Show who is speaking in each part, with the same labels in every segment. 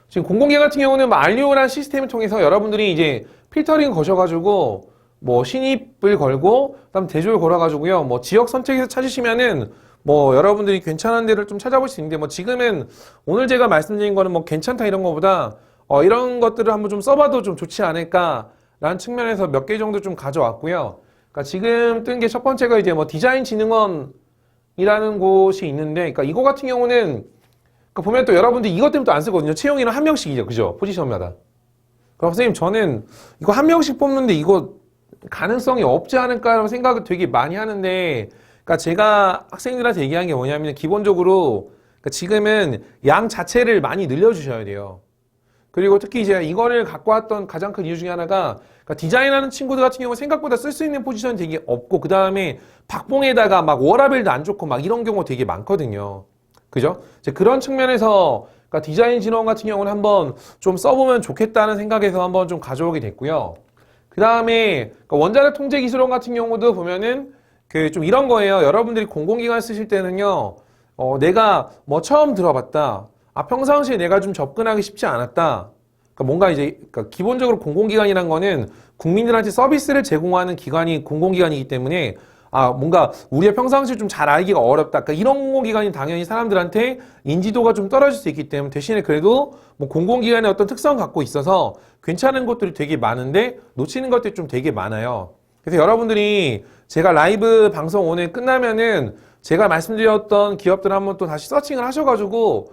Speaker 1: 지금 공공기관 같은 경우는 뭐 알리오라는 시스템을 통해서 여러분들이 이제 필터링 거셔가지고 뭐 신입을 걸고 그다음 대조를 걸어가지고요. 뭐 지역 선택해서 찾으시면은 뭐 여러분들이 괜찮은 데를 좀 찾아볼 수 있는데 뭐 지금은 오늘 제가 말씀드린 거는 뭐 괜찮다 이런 거보다 이런 것들을 한번 좀 써봐도 좀 좋지 않을까라는 측면에서 몇 개 정도 좀 가져왔고요. 그러니까 지금 뜬 게 첫 번째가 이제 뭐 디자인진흥원이라는 곳이 있는데, 그러니까 이거 같은 경우는 그러니까 보면 또 여러분들 이것 때문에 또 안 쓰거든요. 채용인은 한 명씩이죠, 그죠? 포지션마다. 그럼 선생님 저는 이거 한 명씩 뽑는데 이거 가능성이 없지 않을까라는 생각을 되게 많이 하는데, 그러니까 제가 학생들한테 얘기한 게 뭐냐면 기본적으로 그러니까 지금은 양 자체를 많이 늘려주셔야 돼요. 그리고 특히 이제 이거를 갖고 왔던 가장 큰 이유 중에 하나가 그러니까 디자인하는 친구들 같은 경우는 생각보다 쓸 수 있는 포지션이 되게 없고, 그 다음에 박봉에다가 막 워라벨도 안 좋고 막 이런 경우가 되게 많거든요. 그죠? 이제 그런 측면에서 그러니까 디자인 진흥원 같은 경우는 한번 좀 써보면 좋겠다는 생각에서 한번 좀 가져오게 됐고요. 그 다음에 그러니까 원자력 통제 기술원 같은 경우도 보면은 그 좀 이런 거예요. 여러분들이 공공기관 쓰실 때는요, 내가 뭐 처음 들어봤다. 평상시에 내가 좀 접근하기 쉽지 않았다. 그러니까 뭔가 이제 그러니까 기본적으로 공공기관이란 거는 국민들한테 서비스를 제공하는 기관이 공공기관이기 때문에 뭔가 우리가 평상시에 좀 잘 알기가 어렵다. 그러니까 이런 공공기관이 당연히 사람들한테 인지도가 좀 떨어질 수 있기 때문에 대신에 그래도 뭐 공공기관의 어떤 특성 갖고 있어서 괜찮은 것들이 되게 많은데 놓치는 것들이 좀 되게 많아요. 그래서 여러분들이 제가 라이브 방송 오늘 끝나면은 제가 말씀드렸던 기업들 한번 또 다시 서칭을 하셔가지고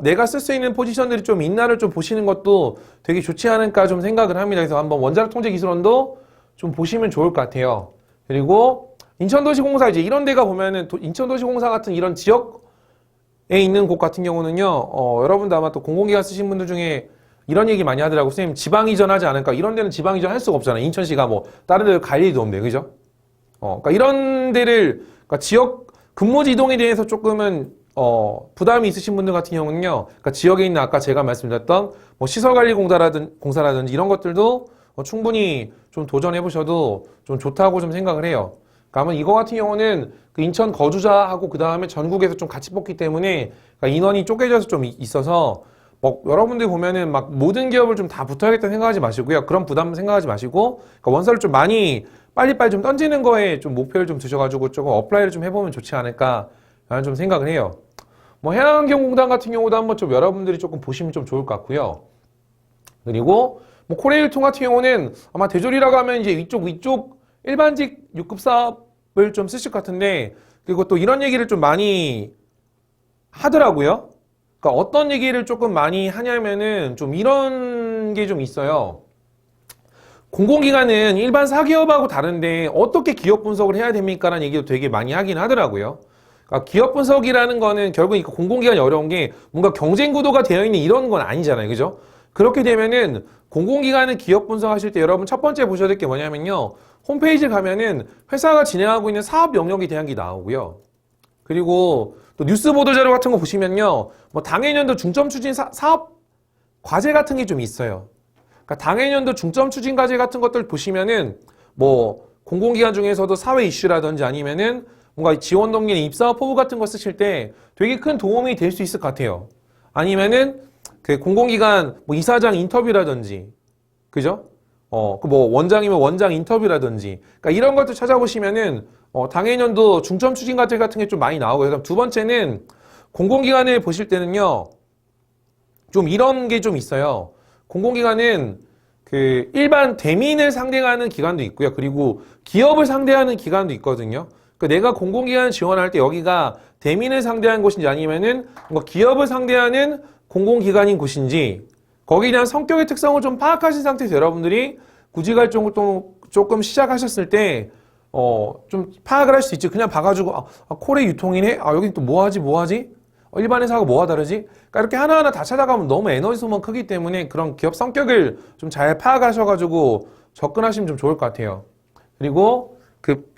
Speaker 1: 내가 쓸 수 있는 포지션들이 좀 있나를 좀 보시는 것도 되게 좋지 않을까 좀 생각을 합니다. 그래서 한번 원자력 통제 기술원도 좀 보시면 좋을 것 같아요. 그리고 인천도시공사 이제 이런 데가 보면은 인천도시공사 같은 이런 지역에 있는 곳 같은 경우는요, 여러분도 아마 또 공공기관 쓰신 분들 중에 이런 얘기 많이 하더라고요. 선생님 지방 이전하지 않을까? 이런 데는 지방 이전 할 수가 없잖아요. 인천시가 뭐 다른 데를 갈 일도 없는데, 그죠? 그러니까 이런 데를 그러니까 지역 근무지 이동에 대해서 조금은 부담이 있으신 분들 같은 경우는요, 그러니까 지역에 있는 아까 제가 말씀드렸던 뭐 시설관리공사라든지 이런 것들도 충분히 좀 도전해 보셔도 좀 좋다고 좀 생각을 해요. 그러면 이거 같은 경우는 그 인천 거주자하고 그 다음에 전국에서 좀 같이 뽑기 때문에 그러니까 인원이 쪼개져서 좀 있어서 뭐 여러분들 보면은 막 모든 기업을 좀 다 붙어야겠다 생각하지 마시고요. 그런 부담 생각하지 마시고 그러니까 원서를 좀 많이 빨리빨리 좀 던지는 거에 좀 목표를 좀 두셔가지고 조금 어플라이를 좀 해보면 좋지 않을까 라는 좀 생각을 해요. 뭐 해양환경공단 같은 경우도 한번 좀 여러분들이 조금 보시면 좀 좋을 것 같고요. 그리고 뭐 코레일통 같은 경우는 아마 대졸이라고 하면 이제 위쪽 일반직 6급 사업을 좀 쓰실 것 같은데, 그리고 또 이런 얘기를 좀 많이 하더라고요. 그러니까 어떤 얘기를 조금 많이 하냐면은 좀 이런 게 좀 있어요. 공공기관은 일반 사기업하고 다른데 어떻게 기업 분석을 해야 됩니까? 라는 얘기도 되게 많이 하긴 하더라고요. 그러니까 기업 분석이라는 거는 결국 공공기관이 어려운 게 뭔가 경쟁 구도가 되어 있는 이런 건 아니잖아요. 그죠? 그렇게 되면은 공공기관은 기업 분석하실 때 여러분 첫 번째 보셔야 될 게 뭐냐면요. 홈페이지 가면은 회사가 진행하고 있는 사업 영역에 대한 게 나오고요. 그리고 또 뉴스 보도 자료 같은 거 보시면요. 뭐 당해년도 중점 추진 사업 과제 같은 게 좀 있어요. 그러니까 당해년도 중점 추진 과제 같은 것들 보시면은 뭐 공공기관 중에서도 사회 이슈라든지 아니면은 뭔가 지원 동기나 입사업 포부 같은 거 쓰실 때 되게 큰 도움이 될 수 있을 것 같아요. 아니면은 그 공공기관 뭐 이사장 인터뷰라든지, 그죠? 그 뭐 원장이면 원장 인터뷰라든지, 그러니까 이런 것들 찾아보시면은 당해년도 중점 추진 과제 같은 게 좀 많이 나오고요. 그다음 두 번째는 공공기관을 보실 때는요, 좀 이런 게 좀 있어요. 공공기관은 그 일반 대민을 상대하는 기관도 있고요. 그리고 기업을 상대하는 기관도 있거든요. 그러니까 내가 공공기관 지원할 때 여기가 대민을 상대하는 곳인지 아니면은 뭔가 기업을 상대하는 공공기관인 곳인지 거기에 대한 성격의 특성을 좀 파악하신 상태에서 여러분들이 구직활동을 또 조금 시작하셨을 때 좀 파악을 할 수 있지. 그냥 봐가지고 콜의 유통이네? 여기 또 뭐하지? 일반 회사하고 뭐가 다르지? 그러니까 이렇게 하나하나 다 찾아가면 너무 에너지 소모가 크기 때문에 그런 기업 성격을 좀 잘 파악하셔가지고 접근하시면 좀 좋을 것 같아요. 그리고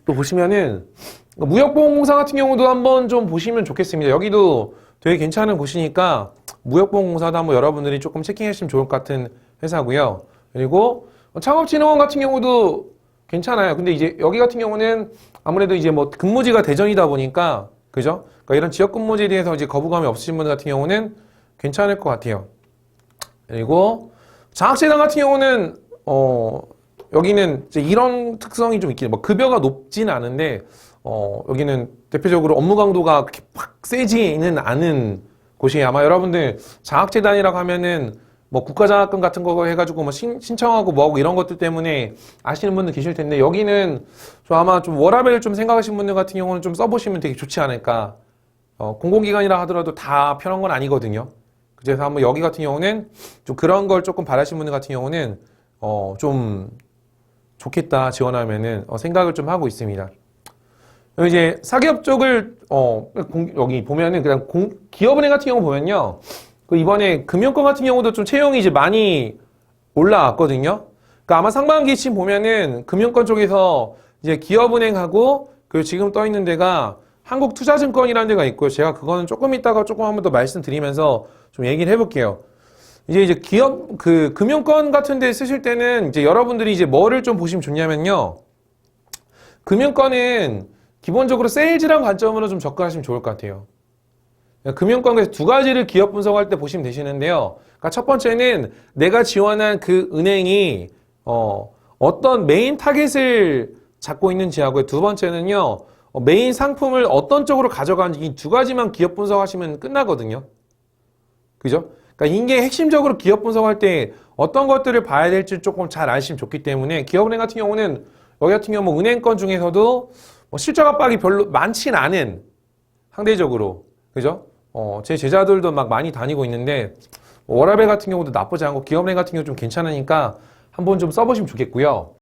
Speaker 1: 또 보시면은 무역보험공사 같은 경우도 한번 좀 보시면 좋겠습니다. 여기도 되게 괜찮은 곳이니까 무역보험공사도 한번 여러분들이 조금 체킹하시면 좋을 것 같은 회사고요. 그리고 창업진흥원 같은 경우도 괜찮아요. 근데 이제 여기 같은 경우는 아무래도 이제 뭐 근무지가 대전이다 보니까, 그죠? 그러니까 이런 지역 근무지에 대해서 이제 거부감이 없으신 분들 같은 경우는 괜찮을 것 같아요. 그리고 장학재단 같은 경우는 여기는 이제 이런 특성이 좀 있긴 해요. 뭐 급여가 높진 않은데 여기는 대표적으로 업무 강도가 그렇게 팍 세지는 않은 곳이에요. 아마 여러분들 장학재단이라고 하면은 뭐 국가장학금 같은 거 해가지고 뭐 신청하고 뭐하고 이런 것들 때문에 아시는 분들 계실 텐데 여기는 좀 아마 좀 워라밸을 좀 생각하시는 분들 같은 경우는 좀 써보시면 되게 좋지 않을까. 공공기관이라 하더라도 다 편한 건 아니거든요. 그래서 한번 여기 같은 경우는 좀 그런 걸 조금 바라시는 분들 같은 경우는 좀 좋겠다 지원하면은 생각을 좀 하고 있습니다. 이제 사기업 쪽을 여기 보면은 그냥 기업은행 같은 경우 보면요. 그 이번에 금융권 같은 경우도 좀 채용이 이제 많이 올라왔거든요. 그러니까 아마 상반기쯤 보면은 금융권 쪽에서 이제 기업은행하고 그리고 지금 떠 있는 데가 한국투자증권이라는 데가 있고요. 제가 그거는 조금 이따가 조금 한번 더 말씀드리면서 좀 얘기를 해볼게요. 이제 기업 그 금융권 같은 데 쓰실 때는 이제 여러분들이 이제 뭐를 좀 보시면 좋냐면요. 금융권은 기본적으로 세일즈란 관점으로 좀 접근하시면 좋을 것 같아요. 금융권에서 두 가지를 기업 분석할 때 보시면 되시는데요. 그러니까 첫 번째는 내가 지원한 그 은행이 어떤 메인 타겟을 잡고 있는지 하고요. 두 번째는요. 메인 상품을 어떤 쪽으로 가져가는지 이 두 가지만 기업 분석하시면 끝나거든요. 그죠? 그러니까 이게 핵심적으로 기업 분석할 때 어떤 것들을 봐야 될지 조금 잘 아시면 좋기 때문에 기업은행 같은 경우는 여기 같은 경우 뭐 은행권 중에서도 실적 압박이 별로 많진 않은 상대적으로 그죠? 제 제자들도 막 많이 다니고 있는데 워라밸 같은 경우도 나쁘지 않고 기업은행 같은 경우 좀 괜찮으니까 한번 좀 써보시면 좋겠고요.